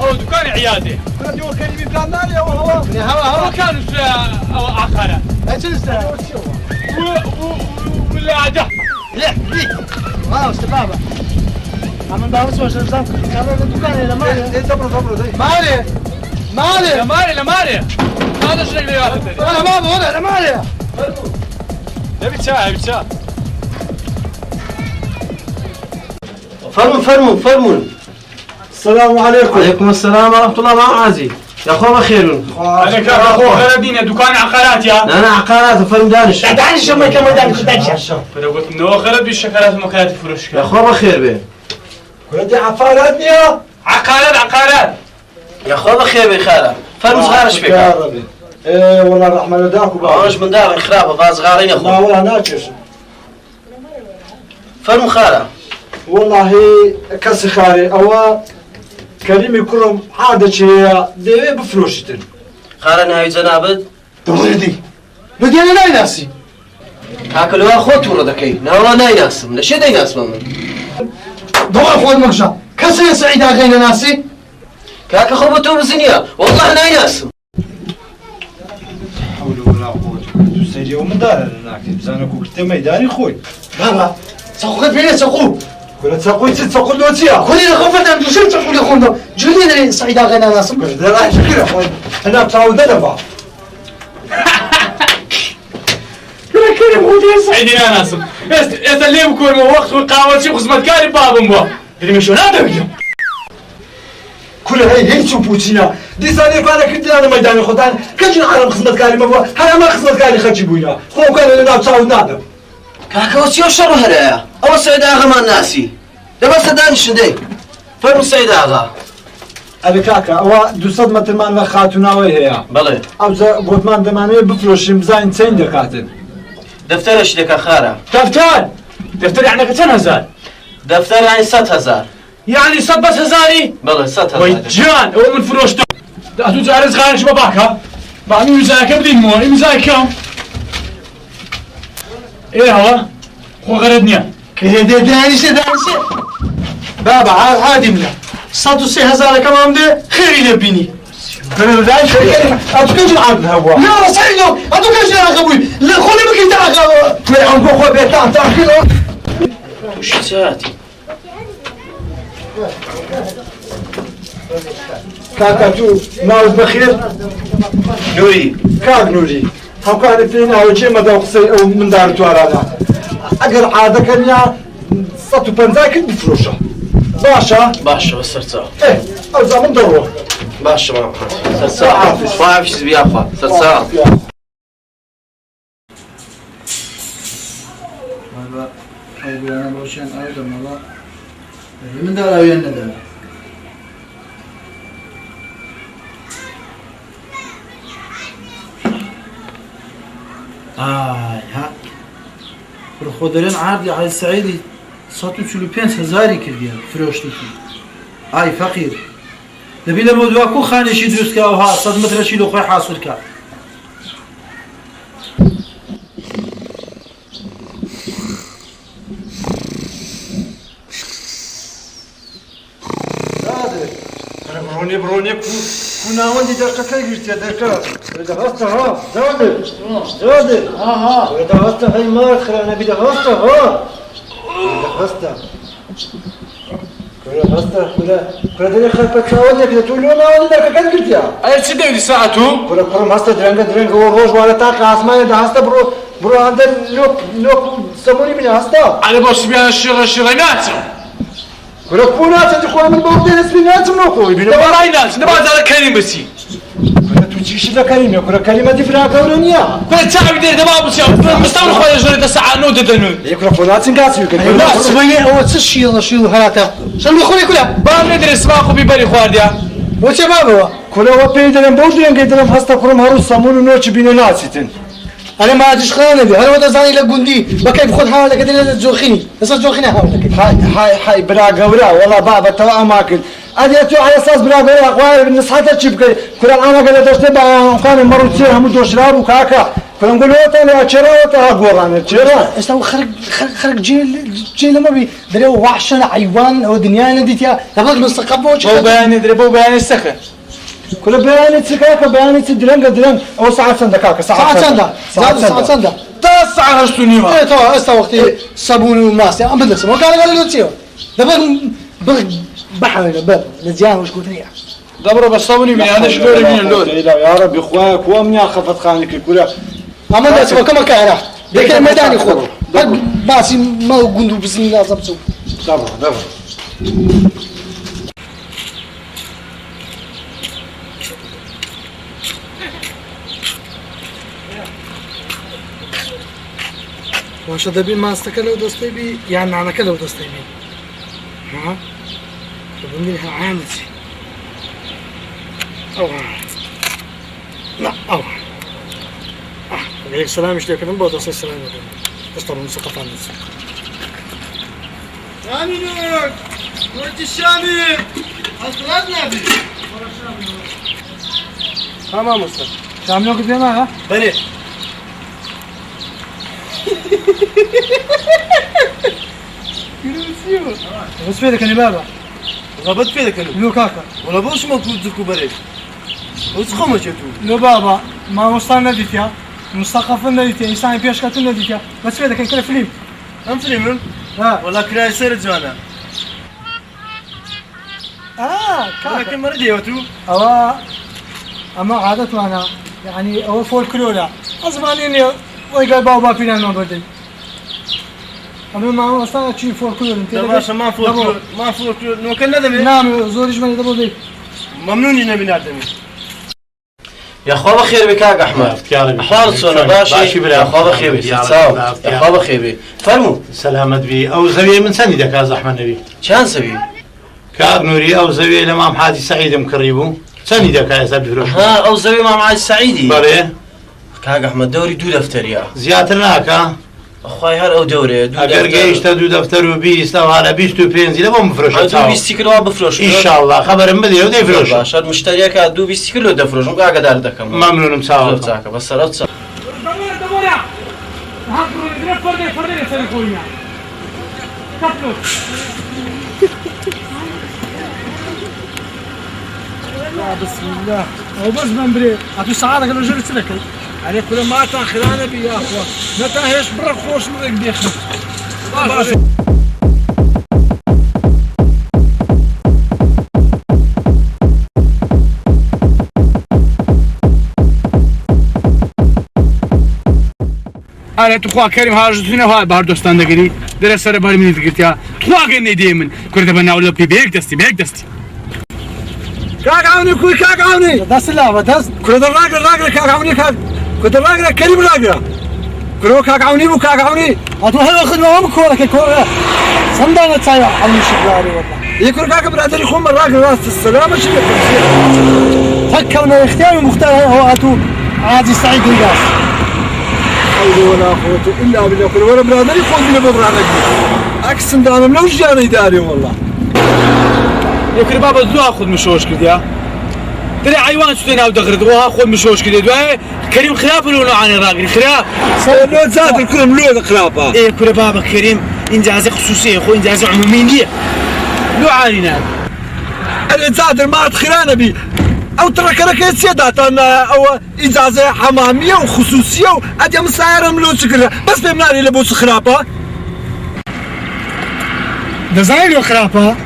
هو دكان عيادي هو كلمة بلان ناري هو كان عقارة ولا عدا لا ديك ما است بابا عم داوس واش نزام كان الدكان لا مالي دبروا مالي لا ماري هذا شنو اللي ياخذ انا بابا ولا لا مالي نبي شاي فرمون السلام عليكم وعليكم السلام ورحمة الله معازي يا أخوة بخير عليك أخو غردينا دكان عقارات يا أنا عقارات وفرم دانش دانش ما كمان دانش فلو قلت منو غرد بالشكلات ومكانات الفروش يا أخوة بخير به ولدي عفارات يا عقارات يا أخوة بخير به خالة فرم صغارش فيك يا ربي ايه والله الرحمن وداك باش من دار خرابة باز صغارين يا لا أخوة ولا ناكش فرم خالة والله كسي خاري أو كريمي كلهم عادة شيء دي بفلوشتن خالة نهاية زنابد دولدي بدي انا لا ناسي هاكلوا أخوة وردكي نهوا ناي ناس من الشيء داي ناس من دور اخوة المقشة كسي سعيد غير ناسي كاك أخوة بتوب زنيا والله ناي ناس حول ولا قوة إلا بالله سيدي ومن دار هناك بزانك وقت ميداني خوي بابا ساقو فين ساقو كنا تساقوي تساقو لوتيا كل اللي خفت عند شو تقول يا خونا جولي سعيد غير ناس ده راح شكرا خوي أنا بتعود أنا بقى كريم ودي سعيدين يا ناس اللي بكون وقت وقاوة شي خزمة كاري بابم بوا اللي مشون هذا بيجي كل هي تشوفوتينا دي ثانية فانا كنت أنا ميداني خدان كنجي نعرف خدمة كاري ما بوا هلا ما خدمة كاري خدشي بوينا هو كان لنا بتعود نادم كاك وسيو شر هرايا أو سعيد آغا ما ناسي ده بس دانش دي فرم سعيد آغا أبي كاكا أو دو صدمة المان خاتونا وهي بلى أو قلت ما دمانه بفلوشين بزاين تين دكاتن دفترش لك خارة دفتر يعني كم هزار دفتر يعني 6000 يعني صد بس هزاري بلى 6000 ويجان هو من فروش ده أتو جارز خارج باباكا بعد ميزاك بدين مو ميزاك كم إيه هو خو غردني كده دانش بابا عادي ملا صادو 3000 كمان ده خير يبيني كنا دايش أتكلم عن هوا لا سعيدو أتو كاش يا أخوي لا خلي بك تعال ما عم بخو بيتان تأكل وش ساعتي كاكا تو ناوز بخير نوري كاك نوري هم كان فينا وجه ما دوقسي أو من دار توارانا أجر عادة كان يا 150 كنت بفلوشة باشا باشا بس سرساو إيه أو زمن دروه باشا ما سرساو ما عارف شو بيا أخوة سرساو أنا بوشين أيضا والله من دار وين دار ها خودرين عادي على السعيدي 145 هزاري كرديا فروشتي ئای فەقیر دەبی لە بۆ دواکو خانێکی دروستکەوەها 100 مترەشی لە خۆی حاصلکە برۆنێ کو ناوەندی دەرکەکەی گرتیە دەرکات دەهەستە ها زادر دەهەستە هەی مار خرانەبی دەهەستە ها دەهەستە كره دنيا خلف بتساوي كده تقول له ما ولد كان قلت يا اي شي داوي ساعته كره هسه درنگ هو روج ولا تاك اسمان ده هسه برو عند لوك سموني من هسه على باش بيان الشرينات كره كونات تدخل من بعض الاسمينات مخوي والله ناس نبغى هذا كريم بسي تجيش لا كريم كره كلمه دي فراغ ورنيا كره تعب دير دابا بس مستوى خويا جري ساعه نود دنو يكره فونات نقاسي لا سويه هو تشيل هاتا شنو خويا كلها بان ندري اسماكو بيبري خوارديا وش بابا كره هو بيدرن بودرن قدرن هسه كرم هرو سمون نوچ بين ناسيتن انا ما ادريش خلاني بي انا ودا زاني لقندي بكيف خذ حالك كده تزوخيني بس تزوخيني حالك هاي برا قورا والله بابا تو اماكن ادي تو على اساس برا قورا قوار بالنصحات تشبك كل انا قال دوست با كان مروتي هم دوشرار وكاكا كنا نقول له انا تشرا وتا قورانا تشرا استو خرج جيل ما بي دريو وحش حيوان او دنيا نديتيا تبغى مستقبل بو بيان دربو بيان السخه كل بيان تسكاكا بيان درنگ او ساعه سندكاكا ساعه سندا تسعة هشتوني ما ايه تو استا وقتي صابون وماسي ام بدلس ما قال له تشيو دابا بحر باب مزيان واش قلت لي دبروا بالصابوني من هذا شلوري من اللون لا يا رب اخوانك وامني خفت خانك كلها اما الناس كما كان لكن الميدان يخوض باسي ما قندو بسم الله زبطو دبر واش دبي ما استكلوا دوستي بي يعني انا كلو دوستي بي ها بنقول لها عامتي او لا او عليك السلام مش لكن بودو السلام عليكم اشتروا من ثقافه الناس شامي ولد الشامي أصلنا بي تمام استاذ شامي وقت بينا ها بني بس فيدك انا بابا غبت فيك أنا لو كاكا ولا بوش ما كنت ذكو بريك وش خمس شتو لو بابا ما مستان نديتيا مستقفل نديتيا انسان بيش كاتون نديتيا بس فيدك كان فيلم هم فيلم ها ولا كراي سير جوانا كاكا لكن مرة ديوتو أو أما عادته أنا يعني أو فولكلورا أزمانيني ويقال بابا فينا نبردي أما ما أصلا شيء فولكلور أنت دابا ما فولكلور ما فولكلور نو كان ندمي نعم زوريش مالي دبردي ممنوني نبي نادمي يا اخوة بخير بك يا احمد احوال صونا باشي يا اخوة بخير بك يا اخوة بخير بك فرمو سلامت بي او زاوية من سنة دكا زحمة نبي شان سبي كاب نوري او زاوية الامام حاجي سعيد مكريبو سنة دكا يا سعد فروش ها او زاوية امام حاجي سعيدي بري كاك احمد دوري دو دفتر يا زيادة هناك اخوي هر او دوري دو اگر گیشت دو دفتر و بیست او حالا 25 لبا مفروش دو 20 كيلو بفروش ان شاء الله خبرم بدي ودي فروش باشا المشتري كا دو 20 كيلو دفروش مو قاعد دار دكم ممنون مساوي بس صارت دبورا هاكرو فرد سري خويا كفلو بسم الله أو بس بنبري أتو سعادة كانوا جري تلكي عليك كل ما تاخرنا بي يا اخوان متى هيش برا خوش مرق ديخنا أنا تخوا كريم هاجتنا هاي بار دوستان دقري درس سر بار مني دقرتيا تخوا قني ديمن كرت بنا ولا بيك دستي كاك عوني كوي كاك عوني داس الله داس كل راجل كاك عوني كاك كل راجل كريم راجل كل كاك عوني وكاك عوني أتو هلا خدمة ما كورة كورة صندوق تسايا على الشجاري والله يكون كاك برادر يخون من راجل راس السلامة شو فكرنا اختيار مختار هو أتو عادي سعيد الناس حول ولا قوة إلا بالله كل ولا برادر يخون من برادر أكسن دانا منوش جاني داري والله يكر بابا زوا خذ مشوش كده ترى عيوان شتينا ودغرد وها خذ مشوش كده دواء كريم خلاف لو عن راقي خلاف لو زاد الكرم لو خلافه ايه كل بابا كريم انجاز خصوصي اخو انجاز عمومي لو عانينا الانسان ما تخيرانا بي او تركرك سيادات انا او اجازه حماميه وخصوصيه ادي مسايره ملو شكل بس فهمناني لبو خرابه دزاين وخرافه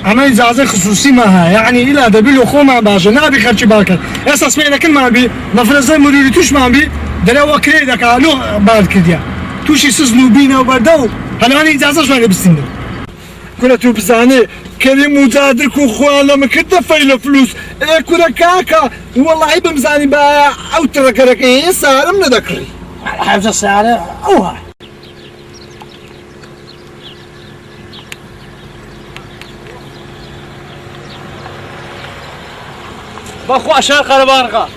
اما اجازه خصوصي معها يعني الى دبل وخو مع باجه نبي خرج باكر اساس ما كل ما بي مفرزه مديري توش ما بي درا وكريدك لو بعد كده توش يسزنوا بينا وبدو انا اجازه شويه بالسن كنا بزاني كريم مجادرك وخوانا ما كنت فايل فلوس كنا كاكا والله بمزاني با او تركرك صار من ذكري حاجه سعره اوها باخو عشان قربارقه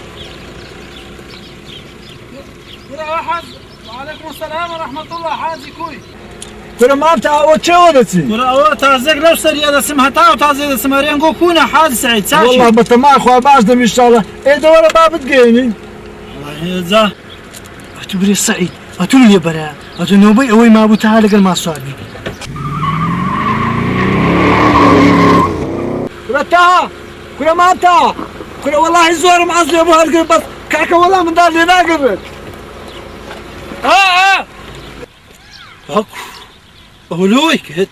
واحد وعليكم السلام ورحمه الله حاجي كوي كنا ما بتاع تشاورتي ورا تازق لو سريا اسمها تا وتازق اسمها رينجو كونا حاج سعيد ساشي والله بتما اخو باش دم ان شاء الله ايه دور باب تجيني والله ذا اتبري سعيد اتولي برا اتنوبي اوي ما ابو تعالى قال ما صادي كنا ما بتاع كنا والله زور معزي ابو هالقرب بس كاكا والله من دار لنا قبل اكو اولوي كد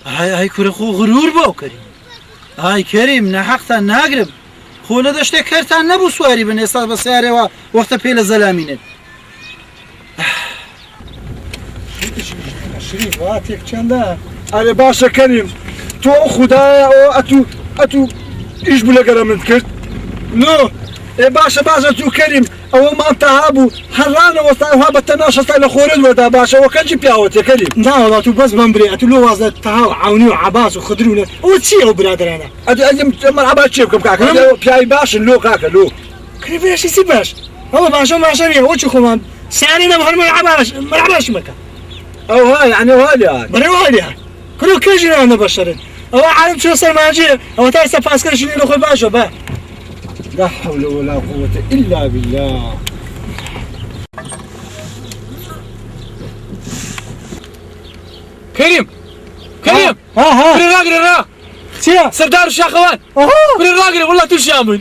هاي كره خو غرور بو كريم هاي كريم نحقتا ناقرب خو لدشت كرتا نبو سواري بن استاد بسياره وقت بيل زلامينه شريف هاتيك چنده انا باشا كريم تو خدايا او اتو ايش بلا قرمت كرت نو ايه باشا تو كريم او ما تهابو حرانا وصايها بتناشا صايله خورد ودا باشا وكنجي بياوت يا كريم لا والله تو بس منبري اتو لو وازت تهاو عوني وعباس وخضرونه وتشيو برادر انا ادي عباس شيبكم كاكا بياي باش لو كاكا لو كيف ايش يسيباش هو باشا ما شريه وش خمان سالينا بحر ما يعباش مكان او هاي يعني هالي برا هالي كلو كجي انا بشرت او عالم شو صار ماجي او تايسا باسكر شنو له باشا با لا حول ولا قوة إلا بالله كريم كريم ها بري راقري را سيا سردار الشاخوان بري راقري والله تشامن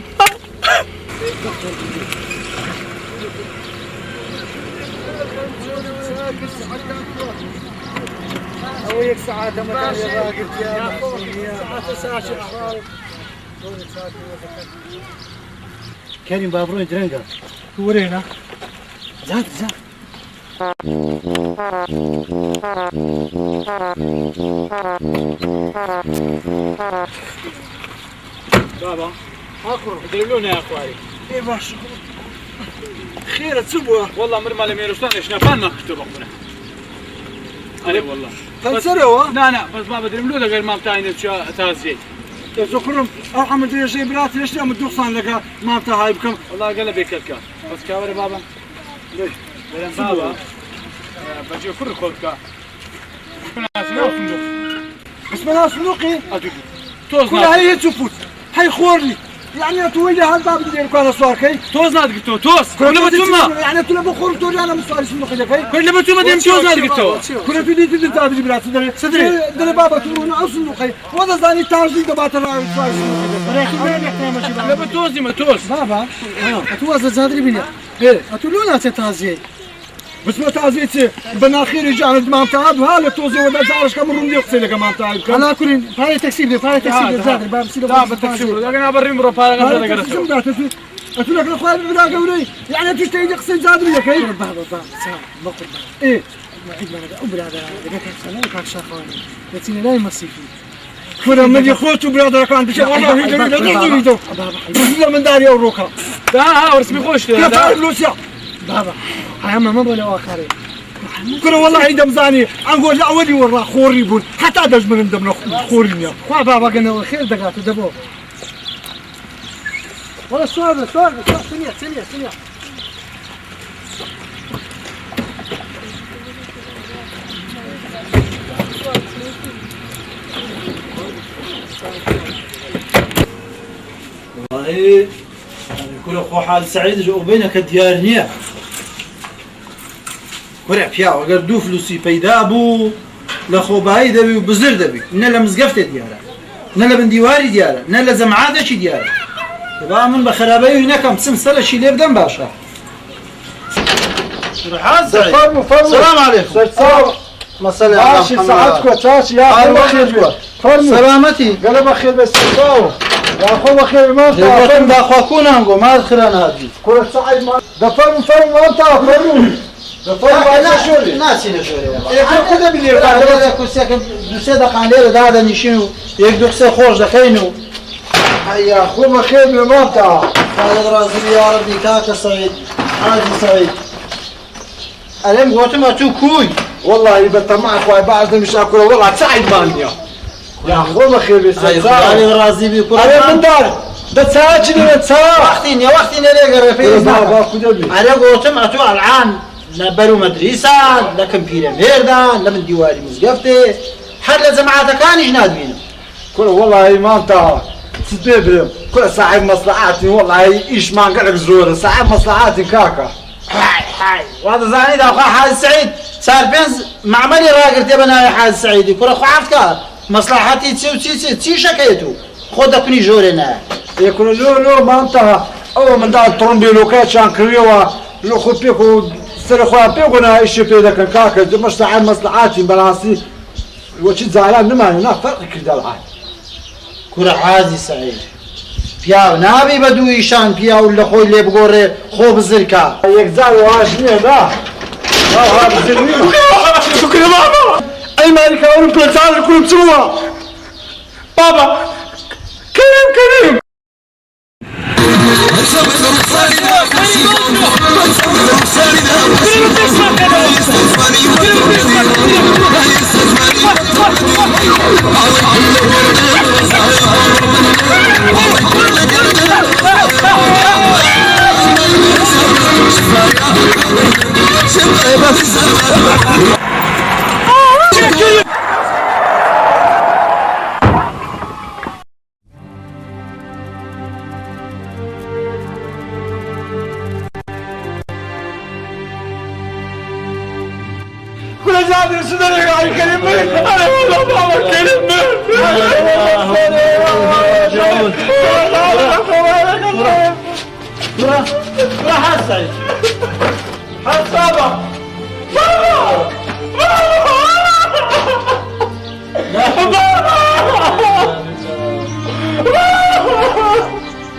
أويك سعادة مكان يا راقد يا ساعة كريم بابرون درنجا ورينا زاد بابا اخر دلونا يا اخوي ايه باش خير تسبوا والله مر مال ميروستان ايش نفان ما كتب اخونا انا والله فسروا لا بس ما بدري ملوده غير ما بتاعي تازي ذكرهم احمد يا شيخ بلاتي ليش ما تدوخان لك ما بتاع هاي بكم والله قال بيكلك بس كاوري بابا ليش بابا بجي كل خلقه بس ما صندوقي توز كل هاي تشوفوت هاي خورلي يعني تولي هالباب اللي كان صار كي توز ناد قلتو توز كل بتوما يعني تلا بخور تولي انا مصاري صندوقي كي كل بتوما ديم توز ناد قلتو كل تولي تدري تابي بلاتي صدري دل بابا تقولون او صندوقي وهذا زاني تاجي دبات الراي صار صندوقي لا بتوز دي ما توز بابا اتوز زادري بينا ايه اتولونا تتازي بس ما تعزيتي بناخير جانا ما تعب هلا توزي ولا زارش كم روم يقصي لك ما تعب انا كل فاي تكسيب زادري باب سيلو لا بتكسب لكن انا بري مرو فارغ هذا قرص قلت لك الاخوان بلا قولي يعني انت تيجي تقصي زادري يا كي بابا سلام بقول ايه برادر دقيقه سنه كاك شاخواني يتيني لا يمسيكي كنا من يخوتوا برادر كان بشغل من داري وروكا ها ورسمي خوش كيف لوسيا بابا هاي ما بقول اخرين كنا والله عيد مزاني نقول لا ولي ورا خوري بون حتى دج من دمنا خوري يا بابا قلنا خير دقات دبو والله سؤال ثانية والله كل أخو حال سعيد جو بينك ديارنية ورع فيها وقر دو فلوسي بيدا بو لخو باي دبي وبزر دبي نلا مزقفت ديارة نلا بنديواري ديارة نلا زمعادة شي ديارة تبا من بخرابي هناك مسلسلة شي ليه بدن باشا فرحان سعيد السلام عليكم مسألة ماشي ساعتكم تاشي يا أخي بخير سلامتي قال بخير بس يا أخو بخير ما فرم دا أخوكونا نقو ما أدخلان هذه كل سعيد ما ده فرم ما أنت فرم ده فرم ما شوري ناسي نشوري يا كده بلي هذا كوسك دوسي دقان ليلة هذا نشينو يقدر سي خوش دخينو يا أخو بخير ما أنت هذا رازي يا ربي كاك سعيد حاجي سعيد ألم قوتم أتو كوي والله يبقى معك واي بعد مش أكل والله سعيد مانيا يا أخو بخير بس علي رازي بيكون علي من دار ده تساجني وقتين ليه قرفين علي قوتم أتو العام لبرو مدرسة لكن بيرا ميردان لمن ديواري مزقفتي حد لزمعاتك كان يجناد بينا كل والله ما أنت تدبر كل صاحب مصلحاتي والله إيش ما نقلق زور صاحب مصلحاتي كاكا هاي وهذا زاني ده أخوة حاج سعيد صار بينز معملي راقر تبنا يا حاج سعيد كل أخوة عفتك مصلحاتي تسي شكيتو خود كني جورنا يكون لو ما أنت أول من ده ترندي لوكات شان كريوا لو خد بيكو سر أخوة بيكونا إيش بيدا كاكا ده مش صاحب مصلحاتي بلاسي وشي زعلان نما هنا فرق كده العاد كل حاج سعيد بياو نابي بدو إيشان بياو اللي خوي اللي بقول خوب الزركا يكزال واشني ده هذا زلمه شكرا بابا أي مالك أول بلاتان كلهم سوا بابا كريم كل زاد يسدني على كريم أنا والله بابا كريم راح سعيد حد بابا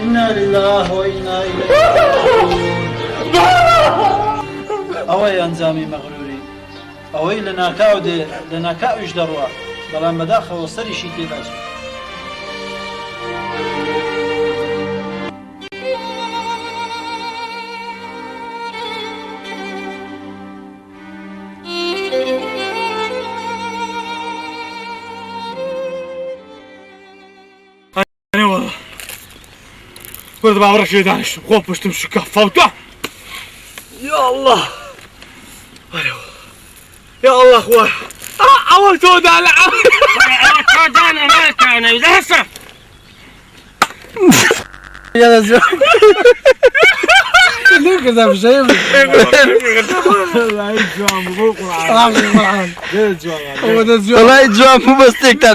إنا لله وإنا إليه أوي أنزامي مغروري أوي لنا كاودي لنا كاوش دروا بلا مداخل وصري شي تيباش أنا والله كنت بعمرك شيء دانش خوف مش تمشي كفوته يا الله يا الله اخوي اول تودان تودان ما كان اذا هسه يا زلمه ليه كذا شيء والله يجوا مبروك والله والله جواب مو بس تك